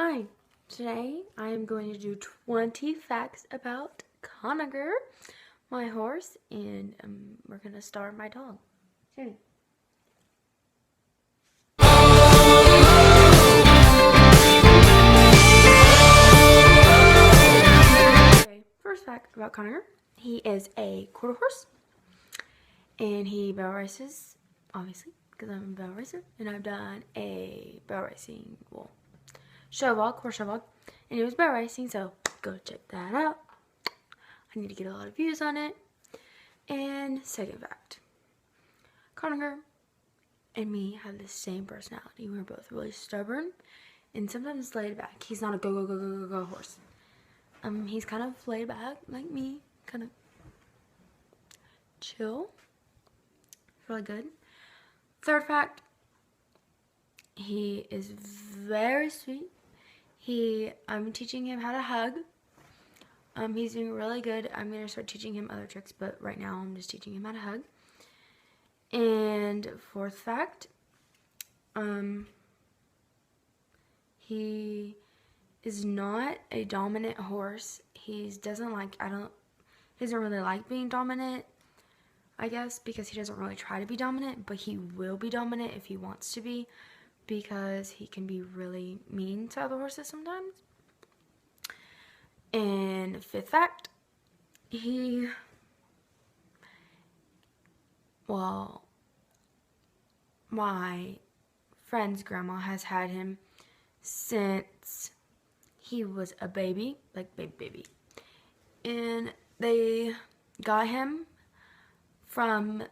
Hi, today I am going to do 20 facts about Conager, my horse, and we're going to start my dog. Soon. Okay, first fact about Conager. He is a quarter horse, and he barrel races, obviously, because I'm a barrel racer, and I've done a barrel racing, show vlog, horse show vlog, and it was barrel racing, so go check that out. I need to get a lot of views on it. And second fact, Conager and me have the same personality. We're both really stubborn and sometimes laid back. He's not a go horse. He's kind of laid back like me, kind of chill. Really good. Third fact, he is very sweet. I'm teaching him how to hug. He's doing really good. I'm going to start teaching him other tricks, but right now I'm just teaching him how to hug. And fourth fact, he is not a dominant horse. He doesn't really like being dominant, I guess, because he doesn't really try to be dominant, but he will be dominant if he wants to be, because he can be really mean to other horses sometimes. And fifth fact, my friend's grandma has had him since he was a baby, like baby. And they got him from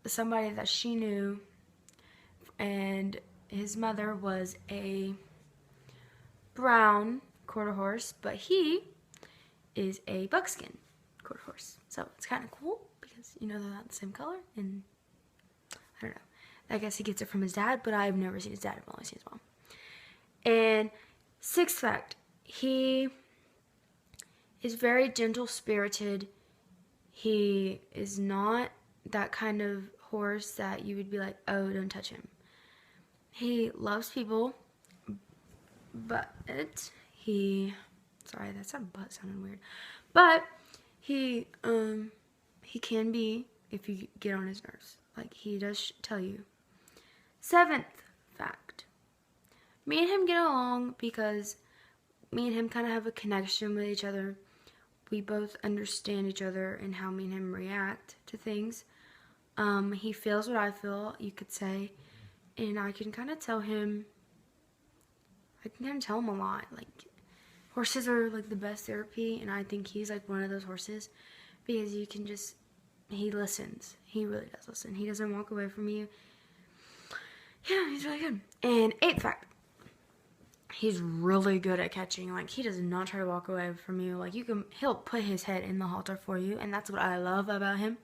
somebody that she knew, and his mother was a brown quarter horse, but he is a buckskin quarter horse. So it's kind of cool because, they're not the same color, and I don't know. I guess he gets it from his dad, but I've never seen his dad. I've only seen his mom. And sixth fact, he is very gentle-spirited. He is not that kind of horse that you would be like, oh, don't touch him. He loves people, but sorry, that butt sounded weird. But he can be, if you get on his nerves. Like, he does tell you. Seventh fact. Me and him get along because me and him kind of have a connection with each other. We both understand each other and how me and him react to things. He feels what I feel, you could say. And I can kind of tell him a lot. Like, horses are like the best therapy, and I think he's like one of those horses because he listens. He really does listen. He doesn't walk away from you. Yeah, he's really good. And eighth fact, he's really good at catching. Like, he does not try to walk away from you. Like, he'll put his head in the halter for you, and that's what I love about him.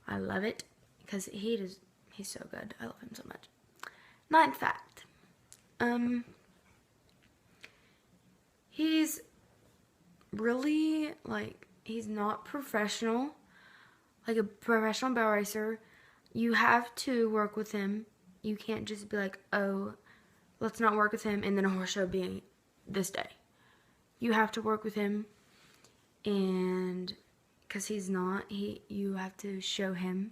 I love it because he's so good. I love him so much. Ninth fact, he's really, he's not professional, like a professional barrel racer. You have to work with him. You can't just be like, oh, let's not work with him, and then a horse show being this day. You have to work with him, and because he's not, you have to show him,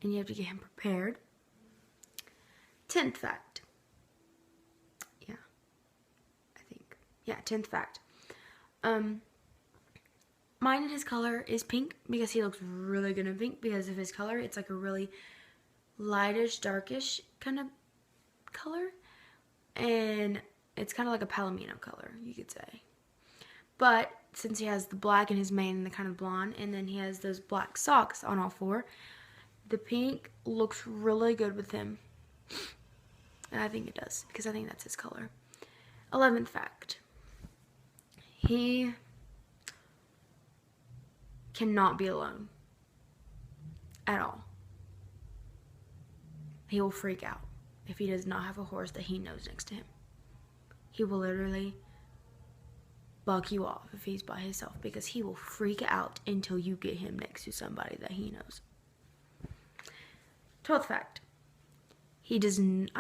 and you have to get him prepared. 10th fact. 10th fact. Mine and his color is pink because he looks really good in pink because of his color. It's like a really lightish, darkish kind of color. And it's kind of like a palomino color, you could say. But since he has the black in his mane and the kind of blonde, and then he has those black socks on all four, the pink looks really good with him. And I think it does, because I think that's his color. 11th fact. He cannot be alone. At all. He will freak out if he does not have a horse that he knows next to him. He will literally bug you off if he's by himself, because he will freak out until you get him next to somebody that he knows. 12th fact. He doesn't,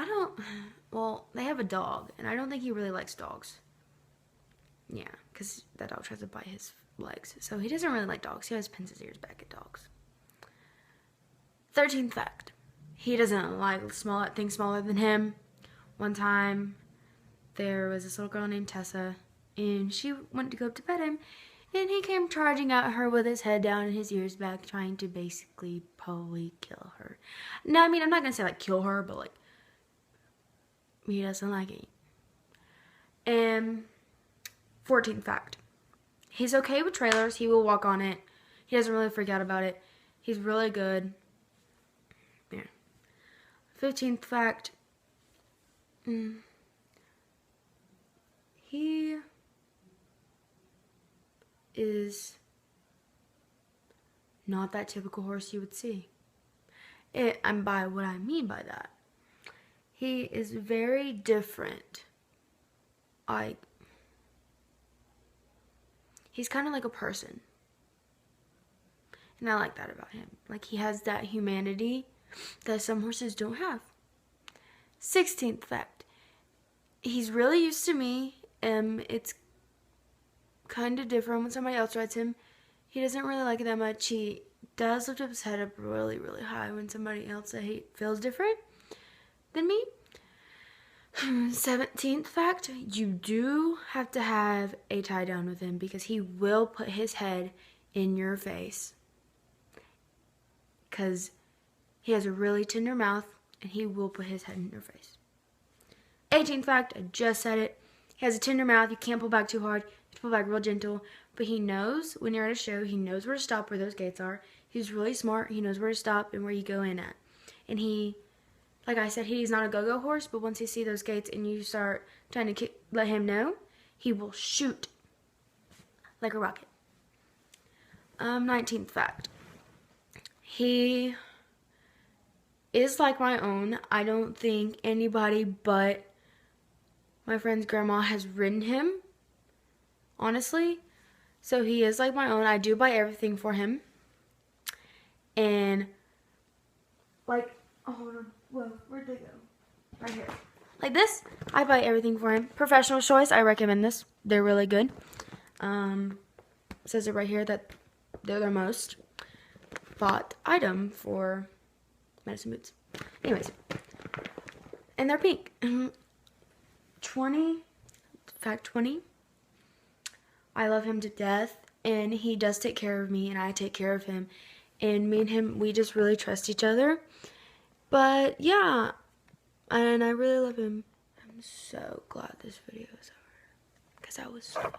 well, they have a dog, and I don't think he really likes dogs. Yeah, because that dog tries to bite his legs. So he doesn't really like dogs. He always pins his ears back at dogs. 13th fact. He doesn't like things smaller than him. One time, there was this little girl named Tessa, and she went to go up to pet him, and he came charging at her with his head down and his ears back, trying to basically probably kill her. Now, I mean, I'm not going to say, like, kill her, but, like, he doesn't like it. And 14th fact. He's okay with trailers. He will walk on it. He doesn't really freak out about it. He's really good. Yeah. 15th fact. He is not that typical horse you would see. And by what I mean by that, he is very different. He's kind of like a person. And I like that about him. Like, he has that humanity that some horses don't have. 16th fact. He's really used to me. It's kind of different when somebody else rides him. He doesn't really like it that much. He does lift up his head up really, really high when somebody else that he feels different than me. 17th fact, you do have to have a tie down with him because he will put his head in your face. Because he has a really tender mouth and he will put his head in your face. 18th fact, I just said it. He has a tender mouth. You can't pull back too hard. You pull back real gentle. But he knows when you're at a show, he knows where to stop where those gates are. He's really smart. He knows where to stop and where you go in at. And he, like I said, he's not a go-go horse, but once you see those gates and you start trying to let him know, he will shoot like a rocket. 19th fact. He is like my own. I don't think anybody but my friend's grandma has ridden him, honestly. So he is like my own. I do buy everything for him. And, like, oh, hold on. Whoa, where'd they go? Right here. Like this, I buy everything for him. Professional choice, I recommend this. They're really good. It says it right here that they're their most bought item for medicine boots. Anyways, and they're pink. 20, fact 20, I love him to death, and he does take care of me, and I take care of him, and me and him, we just really trust each other. But yeah, and I really love him. I'm so glad this video is over because that was so hard.